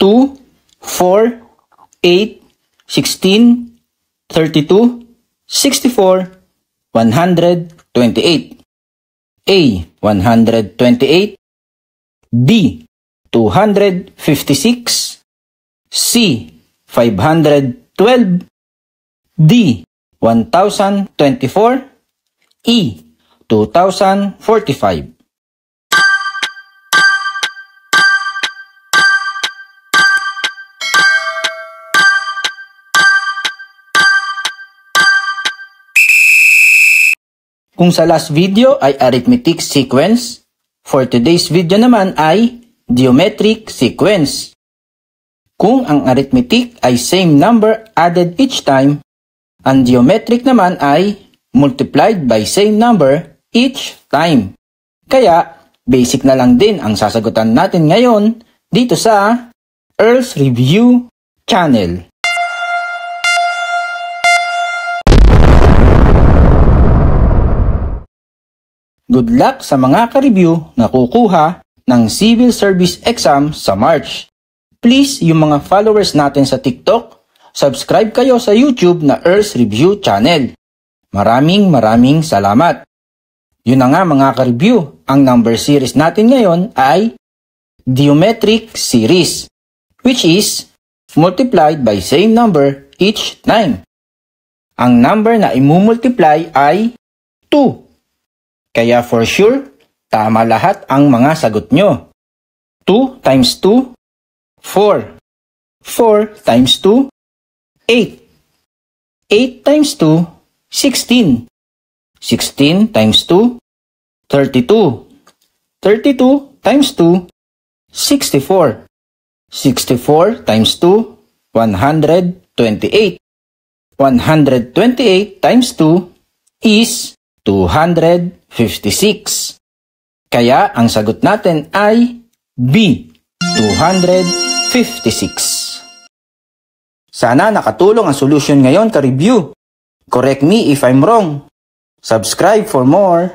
2, 4, 8, 16, 32, 64, 128. A. 128. B. 256. C. 512. D. 1024. E. 2045. Kung sa last video ay arithmetic sequence, for today's video naman ay geometric sequence. Kung ang arithmetic ay same number added each time, ang geometric naman ay multiplied by same number each time. Kaya, basic na lang din ang sasagutan natin ngayon dito sa Earl's Review Channel. Good luck sa mga ka-review na kukuha ng Civil Service Exam sa March. Please, yung mga followers natin sa TikTok, subscribe kayo sa YouTube na Earl's Review Channel. Maraming salamat. Yun na nga mga ka-review, ang number series natin ngayon ay geometric series, which is multiplied by same number each time. Ang number na imumultiply ay 2. Kaya for sure, tama lahat ang mga sagot nyo. 2 times 2, 4. 4 times 2, 8. 8 times 2, 16. 16 times 2, 32. 32 times 2, 64. 64 times 2, 128. 128 times 2 is 256. Kaya ang sagot natin ay B, 256. Sana nakatulong ang solution ngayon ka-review. Correct me if I'm wrong. Subscribe for more.